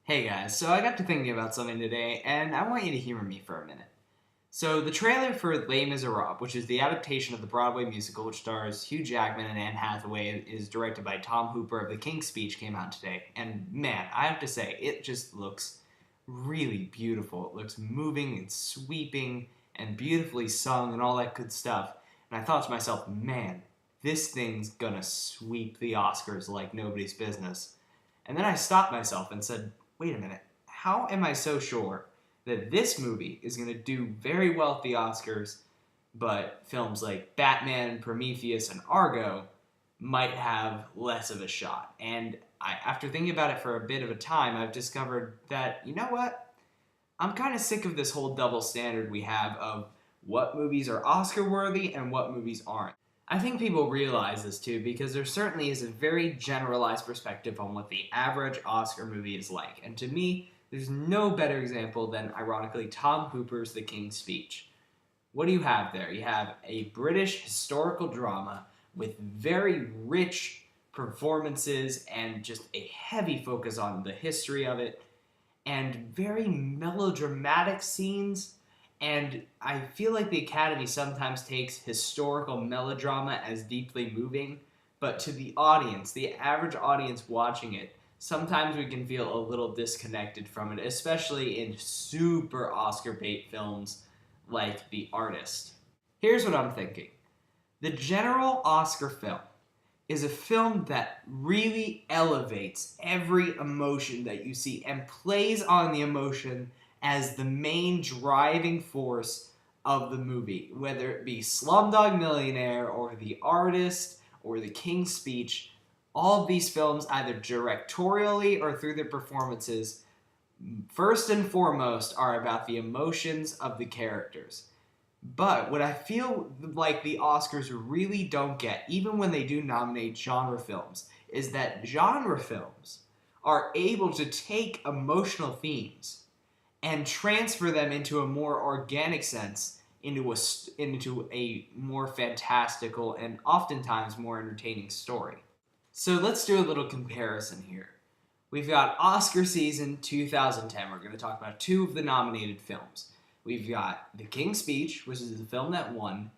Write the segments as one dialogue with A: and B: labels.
A: Hey guys, so I got to thinking about something today, and I want you to humor me for a minute. So, the trailer for Les Miserables, which is the adaptation of the Broadway musical which stars Hugh Jackman and Anne Hathaway and is directed by Tom Hooper of The King's Speech, came out today. And man, I have to say, it just looks really beautiful. It looks moving and sweeping and beautifully sung and all that good stuff. And I thought to myself, man, this thing's gonna sweep the Oscars like nobody's business. And then I stopped myself and said, wait a minute, how am I so sure that this movie is going to do very well at the Oscars, but films like Batman, Prometheus, and Argo might have less of a shot? And after thinking about it for a bit of a time, I've discovered that, you know what? I'm kind of sick of this whole double standard we have of what movies are Oscar worthy and what movies aren't. I think people realize this too because there certainly is a very generalized perspective on what the average Oscar movie is like. And to me, there's no better example than, ironically, Tom Hooper's The King's Speech. What do you have there? You have a British historical drama with very rich performances and just a heavy focus on the history of it, and very melodramatic scenes. And I feel like the Academy sometimes takes historical melodrama as deeply moving, but to the audience, the average audience watching it, sometimes we can feel a little disconnected from it, especially in super Oscar bait films like The Artist. Here's what I'm thinking. The general Oscar film is a film that really elevates every emotion that you see and plays on the emotion as the main driving force of the movie, whether it be Slumdog Millionaire or The Artist or The King's Speech. All of these films, either directorially or through their performances, first and foremost are about the emotions of the characters. But what I feel like the Oscars really don't get, even when they do nominate genre films, is that genre films are able to take emotional themes and transfer them into a more organic sense, into a more fantastical and oftentimes more entertaining story. So let's do a little comparison here. We've got Oscar season 2010. We're going to talk about two of the nominated films. We've got The King's Speech, which is the film that won,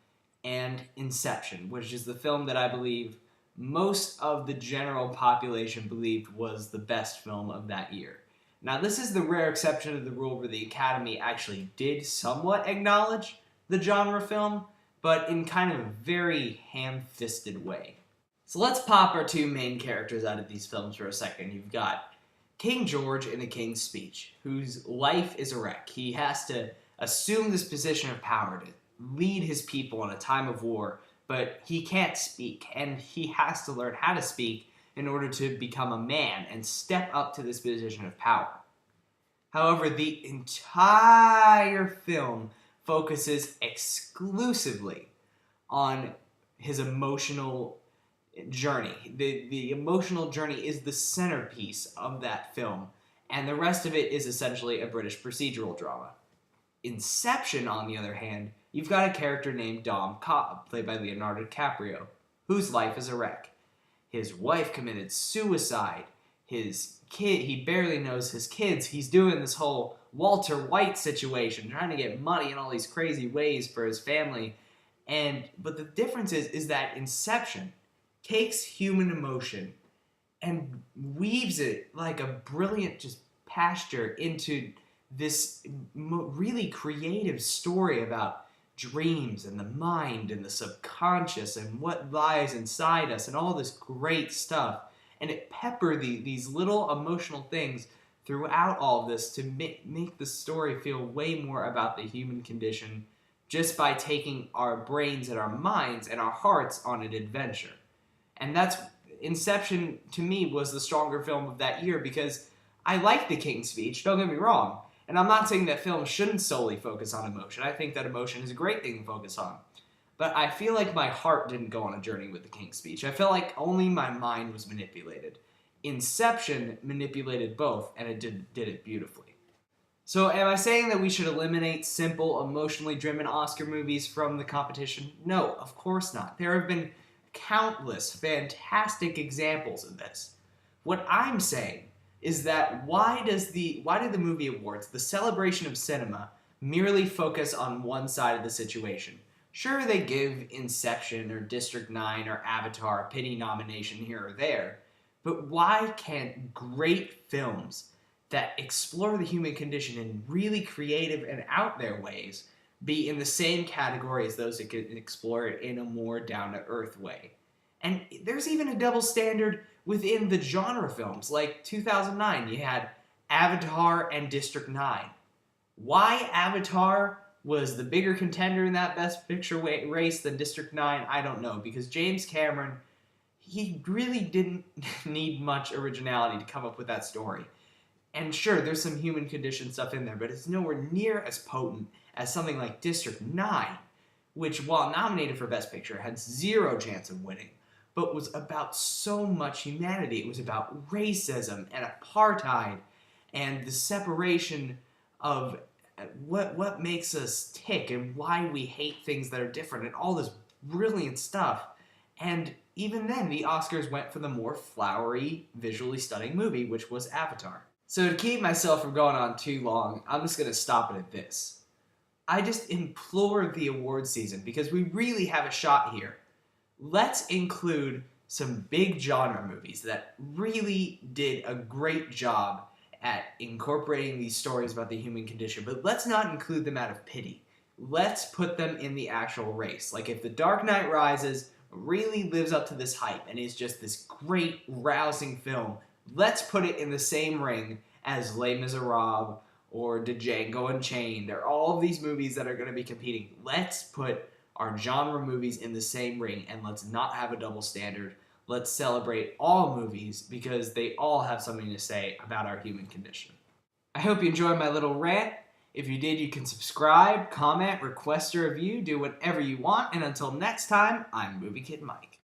A: and Inception, which is the film that I believe most of the general population believed was the best film of that year. Now, this is the rare exception of the rule where the Academy actually did somewhat acknowledge the genre film, but in kind of a very ham-fisted way. So let's pop our two main characters out of these films for a second. You've got King George in The King's Speech, whose life is a wreck. He has to assume this position of power to lead his people in a time of war, but he can't speak, and he has to learn how to speak in order to become a man and step up to this position of power. However, the entire film focuses exclusively on his emotional journey. The emotional journey is the centerpiece of that film, and the rest of it is essentially a British procedural drama. Inception, on the other hand, you've got a character named Dom Cobb, played by Leonardo DiCaprio, whose life is a wreck. His wife committed suicide. His kid, he barely knows his kids. He's doing this whole Walter White situation, trying to get money in all these crazy ways for his family. But the difference is that Inception takes human emotion and weaves it like a brilliant just pasture into this really creative story about dreams and the mind and the subconscious and what lies inside us and all this great stuff. And it peppered these little emotional things throughout all of this to make the story feel way more about the human condition just by taking our brains and our minds and our hearts on an adventure. And that's Inception, to me, was the stronger film of that year because I like The King's Speech, don't get me wrong. And I'm not saying that films shouldn't solely focus on emotion. I think that emotion is a great thing to focus on. But I feel like my heart didn't go on a journey with The King's Speech. I felt like only my mind was manipulated. Inception manipulated both, and it did it beautifully. So am I saying that we should eliminate simple, emotionally driven Oscar movies from the competition? No, of course not. There have been countless fantastic examples of this. What I'm saying is that why do the movie awards, the celebration of cinema, merely focus on one side of the situation? Sure, they give Inception or District 9 or Avatar a pity nomination here or there, but why can't great films that explore the human condition in really creative and out there ways be in the same category as those that can explore it in a more down-to-earth way? And there's even a double standard within the genre films. Like 2009, you had Avatar and District 9. Why Avatar was the bigger contender in that Best Picture race than District 9, I don't know. Because James Cameron, he really didn't need much originality to come up with that story. And sure, there's some human condition stuff in there, but it's nowhere near as potent as something like District 9, which, while nominated for Best Picture, had zero chance of winning, but was about so much humanity. It was about racism and apartheid and the separation of what makes us tick and why we hate things that are different and all this brilliant stuff. And even then, the Oscars went for the more flowery, visually stunning movie, which was Avatar. So to keep myself from going on too long, I'm just going to stop it at this. I just implore the award season, because we really have a shot here. Let's include some big genre movies that really did a great job at incorporating these stories about the human condition, but let's not include them out of pity. Let's put them in the actual race. Like if The Dark Knight Rises really lives up to this hype and is just this great, rousing film, let's put it in the same ring as Les Miserables or Django Unchained or all of these movies that are going to be competing. Let's put our genre movies in the same ring, and let's not have a double standard. Let's celebrate all movies because they all have something to say about our human condition. I hope you enjoyed my little rant. If you did, you can subscribe, comment, request a review, do whatever you want, and until next time, I'm Movie Kid Mike.